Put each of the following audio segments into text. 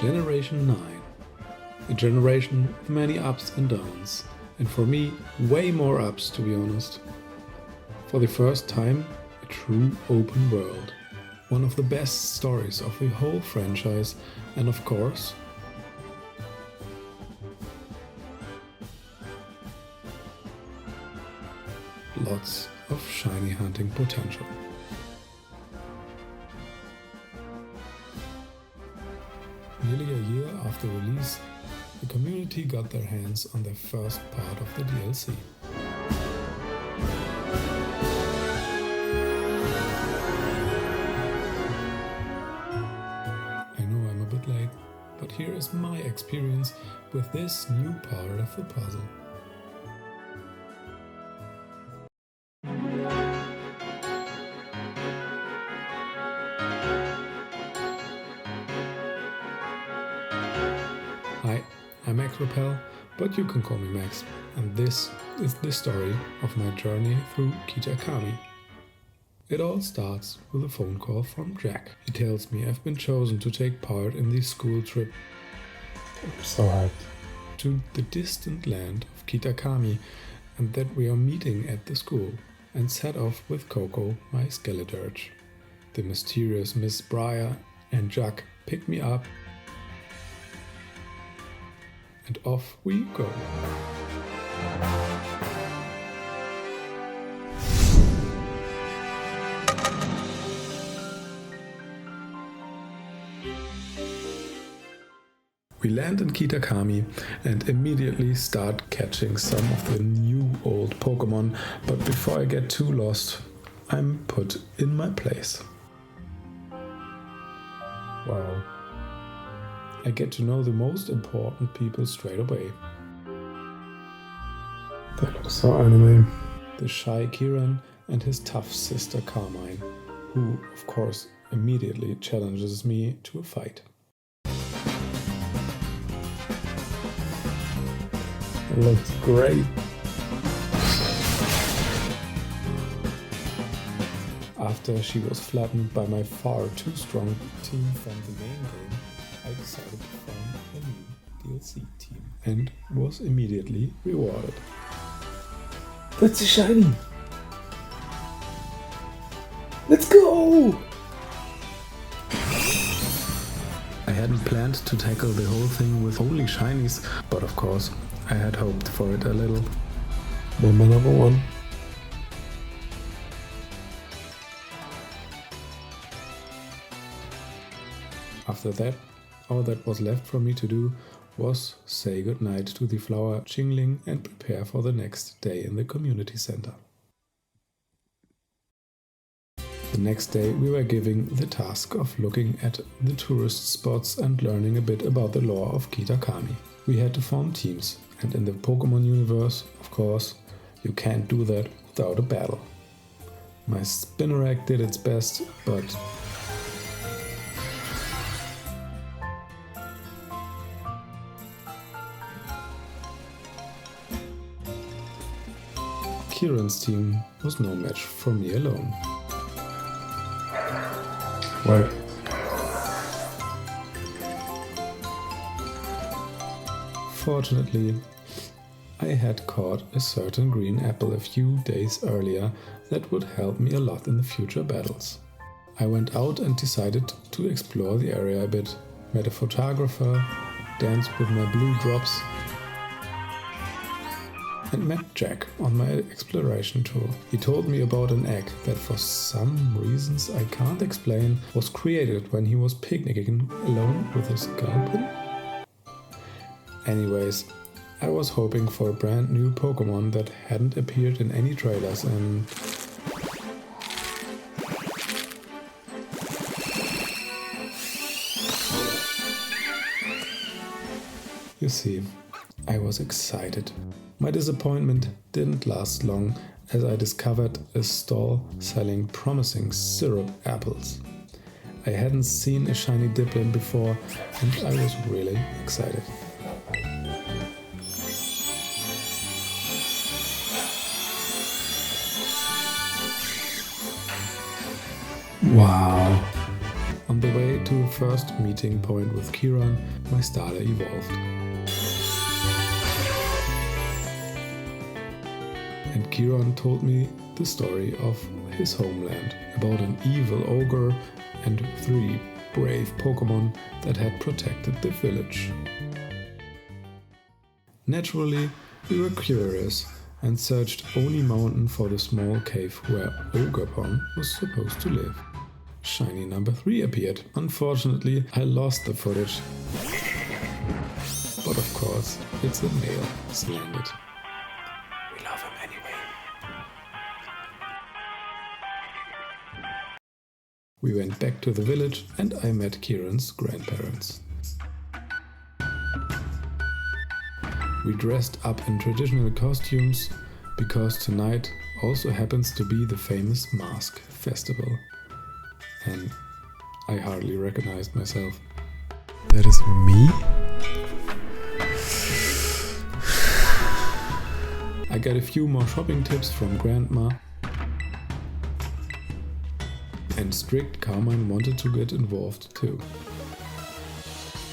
Generation 9. A generation with many ups and downs. And for me, way more ups, to be honest. For the first time, a true open world. One of the best stories of the whole franchise, and of course, lots of shiny hunting potential. Nearly a year after release, the community got their hands on the first part of the DLC. I know I'm a bit late, but here is my experience with this new part of the puzzle. Hi, I'm Max Rappel, but you can call me Max, and this is the story of my journey through Kitakami. It all starts with a phone call from Jack. He tells me I've been chosen to take part in the school trip. I'm so hyped. To the distant land of Kitakami, and that we are meeting at the school, and set off with Coco, my Skeledirge. The mysterious Miss Briar and Jack pick me up, and off we go. We land in Kitakami and immediately start catching some of the new old Pokemon, but before I get too lost, I'm put in my place. Wow. I get to know the most important people straight away. That looks so anime. The shy Kieran and his tough sister Carmine, who, of course, immediately challenges me to a fight. It looks great. After she was flattened by my far too strong team from the main game, I decided to form a new DLC team and was immediately rewarded. That's a shiny! Let's go! I hadn't planned to tackle the whole thing with only shinies, but of course I had hoped for it a little. Member number 1. After that, all that was left for me to do was say goodnight to the flower Jingling and prepare for the next day in the community center. The next day we were given the task of looking at the tourist spots and learning a bit about the lore of Kitakami. We had to form teams, and in the Pokemon universe, of course, you can't do that without a battle. My Spinarak did its best, but Kieran's team was no match for me alone. Right. Fortunately, I had caught a certain green apple a few days earlier that would help me a lot in the future battles. I went out and decided to explore the area a bit, met a photographer, danced with my blue drops, and met Jack on my exploration tour. He told me about an egg that for some reasons I can't explain was created when he was picnicking alone with his girlfriend. Anyways, I was hoping for a brand new Pokemon that hadn't appeared in any trailers, and you see, I was excited. My disappointment didn't last long as I discovered a stall selling promising syrup apples. I hadn't seen a shiny Diplin before and I was really excited. Wow. On the way to the first meeting point with Kiran, my starter evolved. And Kiran told me the story of his homeland, about an evil ogre and 3 brave Pokemon that had protected the village. Naturally, we were curious and searched Oni Mountain for the small cave where Ogerpon was supposed to live. Shiny number 3 appeared. Unfortunately, I lost the footage. But of course, it's a male, slanted. We love him anyway. We went back to the village and I met Kieran's grandparents. We dressed up in traditional costumes because tonight also happens to be the famous Mask Festival. And I hardly recognized myself. That is me? I got a few more shopping tips from Grandma. And strict Carmine wanted to get involved too.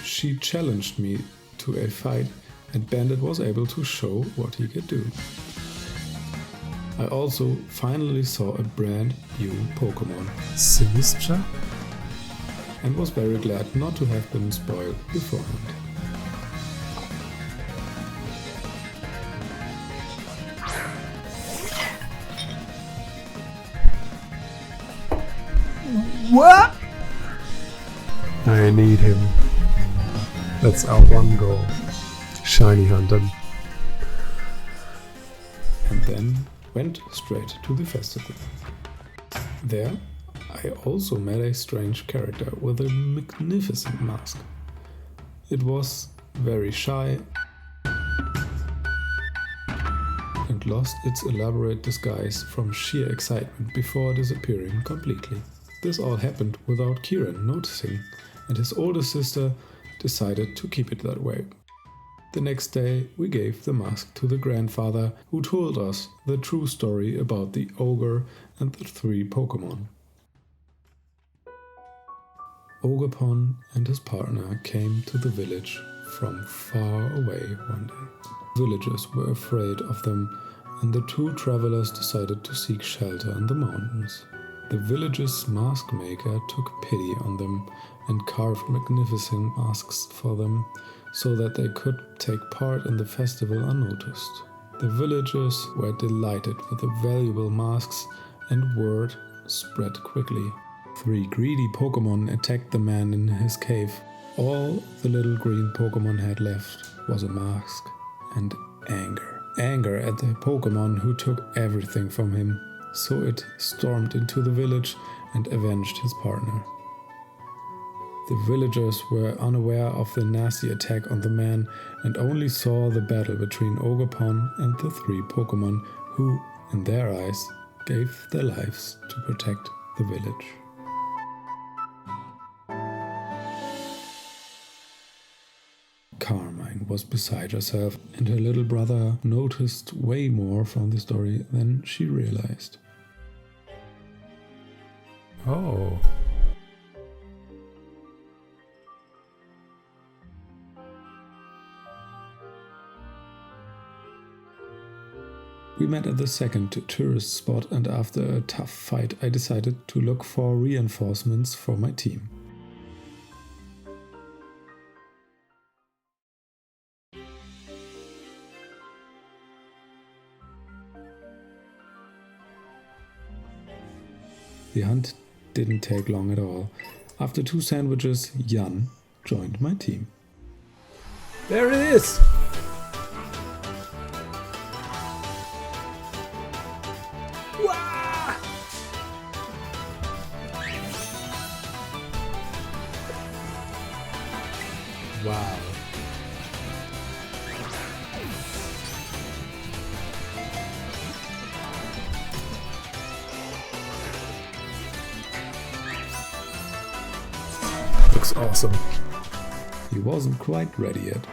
She challenged me to a fight and Bandit was able to show what he could do. I also finally saw a brand new Pokemon. Sinistcha? And was very glad not to have been spoiled beforehand. What? I need him. That's our one goal. Shiny hunt him. And then went straight to the festival. There, I also met a strange character with a magnificent mask. It was very shy and lost its elaborate disguise from sheer excitement before disappearing completely. This all happened without Kieran noticing, and his older sister decided to keep it that way. The next day, we gave the mask to the grandfather, who told us the true story about the ogre and the 3 Pokemon. Ogerpon and his partner came to the village from far away one day. Villagers were afraid of them, and the 2 travelers decided to seek shelter in the mountains. The village's mask maker took pity on them and carved magnificent masks for them, so that they could take part in the festival unnoticed. The villagers were delighted with the valuable masks, and word spread quickly. 3 greedy Pokemon attacked the man in his cave. All the little green Pokemon had left was a mask and anger. Anger at the Pokemon who took everything from him, so it stormed into the village and avenged his partner. The villagers were unaware of the nasty attack on the man and only saw the battle between Ogerpon and the 3 Pokemon who, in their eyes, gave their lives to protect the village. Carmine was beside herself, and her little brother noticed way more from the story than she realized. Oh. We met at the second tourist spot, and after a tough fight I decided to look for reinforcements for my team. The hunt didn't take long at all. After 2 sandwiches, Jan joined my team. There it is! Wow. Looks awesome. He wasn't quite ready yet.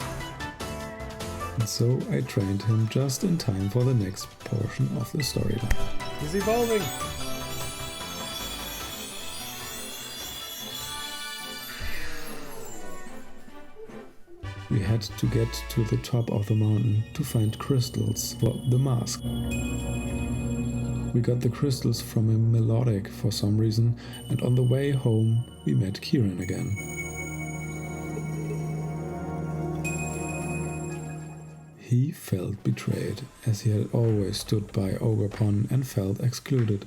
And so I trained him just in time for the next portion of the storyline. He's evolving! we had to get to the top of the mountain to find crystals for the mask. We got the crystals from a melodic for some reason, and on the way home we met Kieran again. He felt betrayed, as he had always stood by Ogerpon and felt excluded.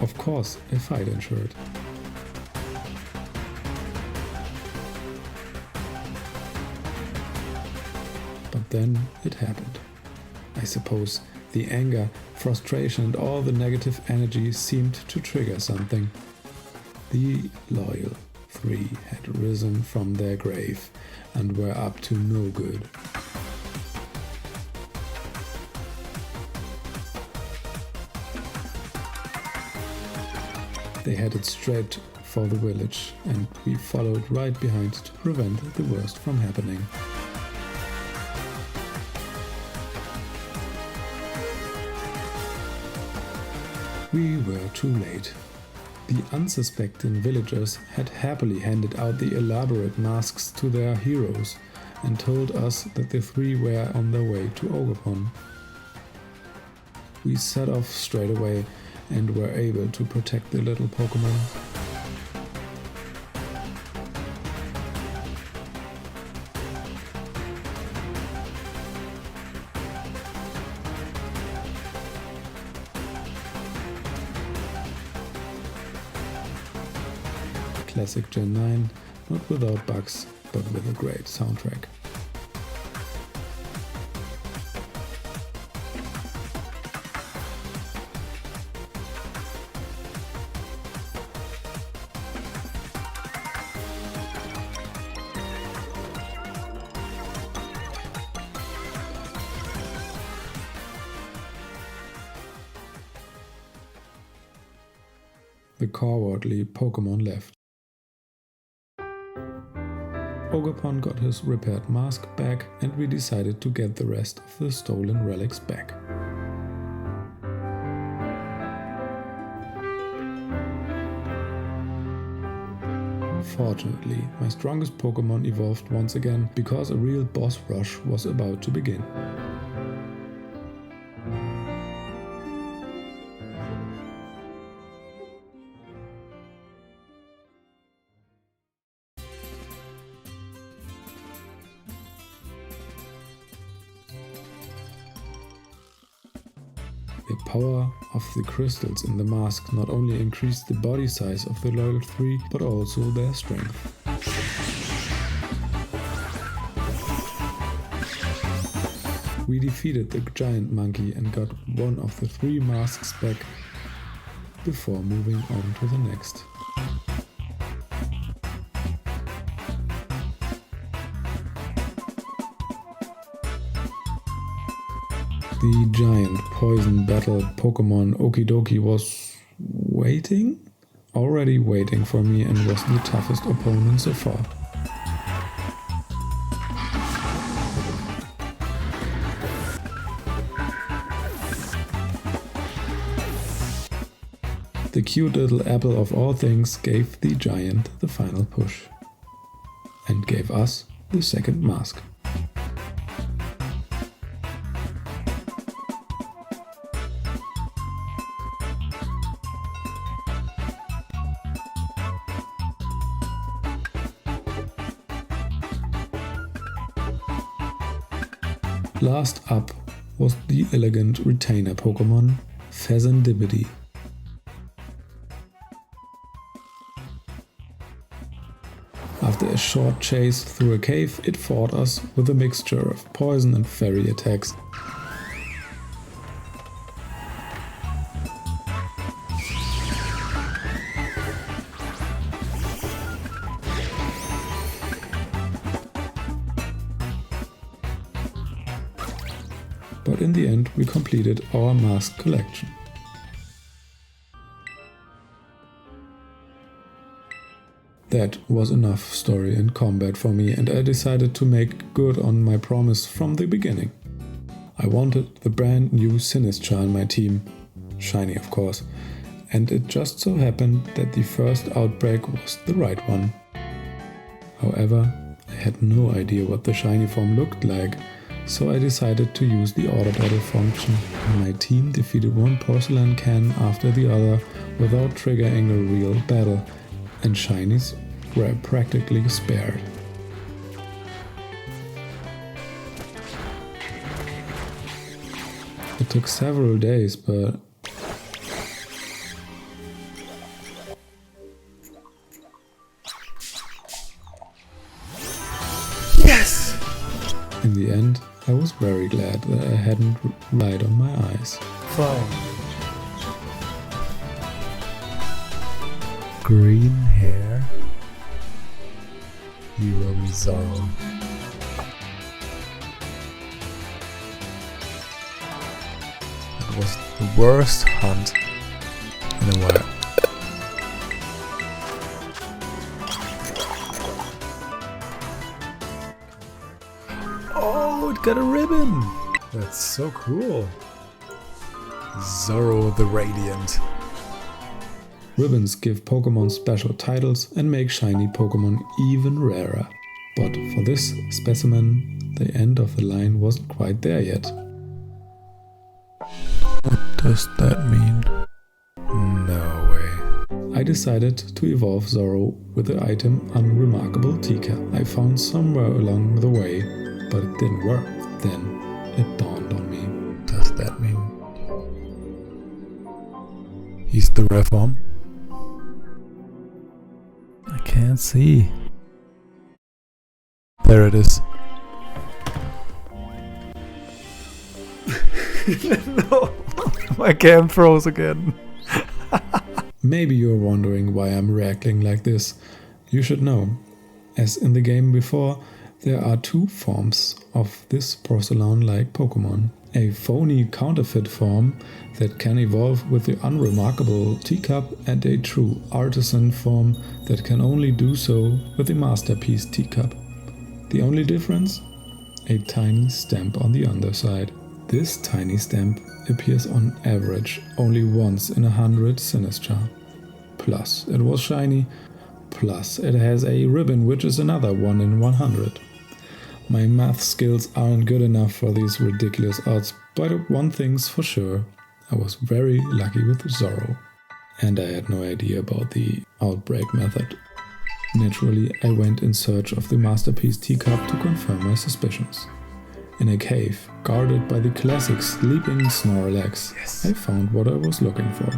Of course, a fight ensued. But then it happened. I suppose the anger, frustration and all the negative energy seemed to trigger something. The loyal three had risen from their grave and were up to no good. They headed straight for the village, and we followed right behind to prevent the worst from happening. We were too late. The unsuspecting villagers had happily handed out the elaborate masks to their heroes and told us that the three were on their way to Ogerpon. We set off straight away and were able to protect the little Pokemon. Classic Gen 9, not without bugs, but with a great soundtrack. The cowardly Pokemon left. Ogerpon got his repaired mask back, and we decided to get the rest of the stolen relics back. Fortunately, my strongest Pokemon evolved once again, because a real boss rush was about to begin. The power of the crystals in the mask not only increased the body size of the loyal three, but also their strength. We defeated the giant monkey and got one of the three masks back before moving on to the next. The giant poison battle Pokemon Okidogi was already waiting for me, and was the toughest opponent so far. The cute little apple of all things gave the giant the final push, and gave us the second mask. Last up was the elegant retainer Pokemon Fezandipiti. After a short chase through a cave, it fought us with a mixture of poison and fairy attacks. But in the end we completed our mask collection. That was enough story and combat for me, and I decided to make good on my promise from the beginning. I wanted the brand new Sinistcha on my team, shiny of course, and it just so happened that the first outbreak was the right one. However, I had no idea what the shiny form looked like, so I decided to use the order battle function. My team defeated one porcelain can after the other without triggering a real battle, and shinies were practically spared. It took several days, but Yes! in the end, I was very glad that I hadn't relied on my eyes. Fine. Green hair. You will be Zoro. That was the worst hunt in a while. Oh, it got a ribbon! That's so cool. Zoro the Radiant. Ribbons give Pokemon special titles and make shiny Pokemon even rarer. But for this specimen, the end of the line wasn't quite there yet. What does that mean? No way. I decided to evolve Zoro with the item Unremarkable Teacup I found somewhere along the way, but it didn't work. Then it dawned on me. What does that mean? He's the rare form? I can't see. There it is. No, my cam froze again. Maybe you're wondering why I'm reacting like this. You should know, as in the game before, there are two forms of this porcelain-like Pokemon. A phony counterfeit form that can evolve with the Unremarkable Teacup, and a true artisan form that can only do so with the Masterpiece Teacup. The only difference? A tiny stamp on the underside. This tiny stamp appears on average only once in 100 Sinistcha. Plus it was shiny, plus it has a ribbon which is another 1 in 100. My math skills aren't good enough for these ridiculous odds, but one thing's for sure, I was very lucky with Zoro. And I had no idea about the outbreak method. Naturally, I went in search of the Masterpiece Teacup to confirm my suspicions. In a cave, guarded by the classic sleeping Snorlax, Yes. I found what I was looking for.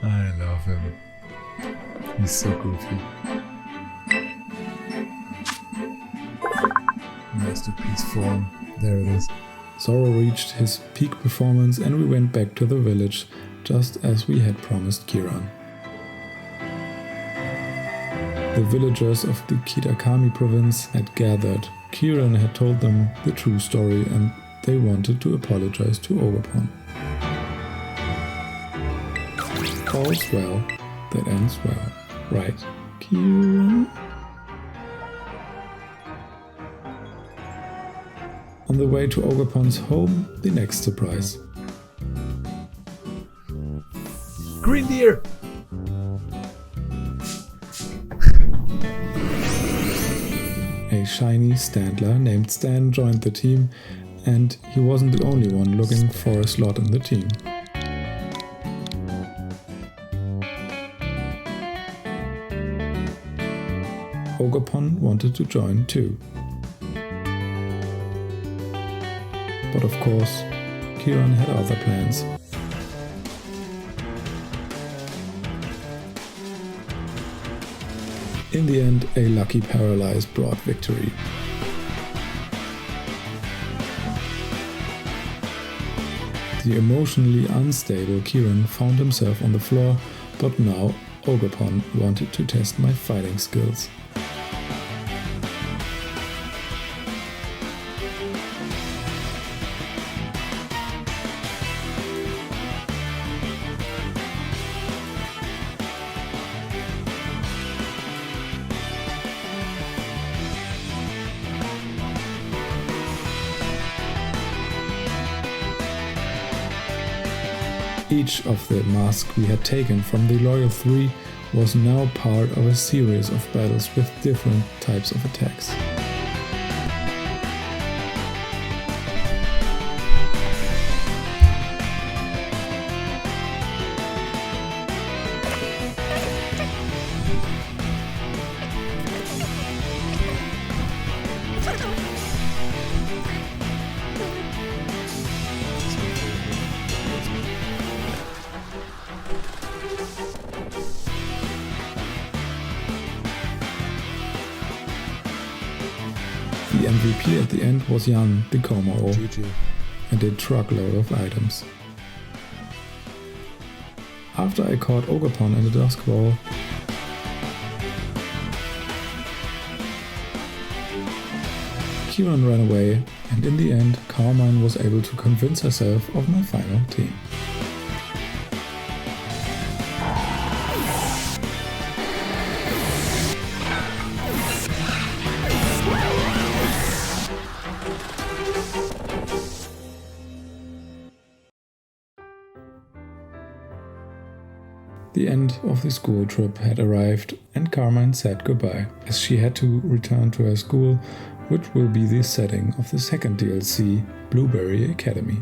I love him. He's so goofy. Masterpiece form. There it is. Zoro reached his peak performance and we went back to the village, just as we had promised Kiran. The villagers of the Kitakami province had gathered. Kiran had told them the true story and they wanted to apologize to Ogerpon. All's well that ends well, right, Kiran? On the way to Ogerpon's home, the next surprise. Green deer! A shiny Standler named Stan joined the team, and he wasn't the only one looking for a slot in the team. Ogerpon wanted to join too. But of course, Kiran had other plans. In the end, a lucky paralyze brought victory. The emotionally unstable Kiran found himself on the floor, but now Ogerpon wanted to test my fighting skills. Each of the masks we had taken from the Loyal 3 was now part of a series of battles with different types of attacks. The MVP at the end was Jan the Komaro and a truckload of items. After I caught Ogerpon in the Dusk Wall, Kieran ran away, and in the end Carmine was able to convince herself of my final team. The end of the school trip had arrived and Carmine said goodbye, as she had to return to her school, which will be the setting of the second DLC, Blueberry Academy.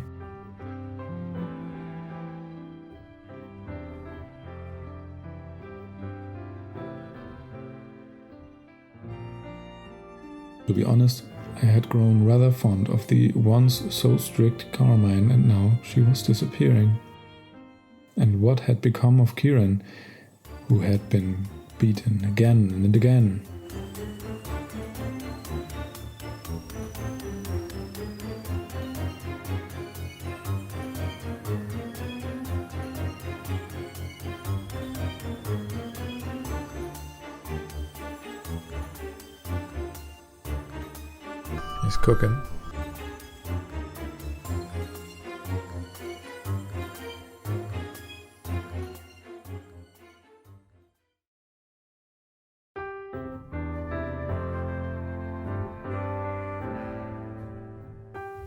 To be honest, I had grown rather fond of the once so strict Carmine, and now she was disappearing. And what had become of Kieran, who had been beaten again and again? He's cooking.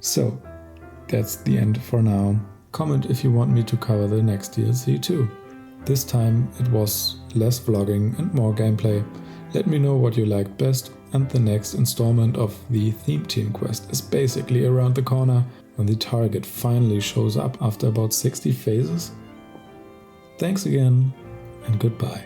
So, that's the end for now. Comment if you want me to cover the next DLC too. This time it was less vlogging and more gameplay. Let me know what you liked best, and the next installment of the Theme Team quest is basically around the corner when the target finally shows up after about 60 phases. Thanks again, and goodbye.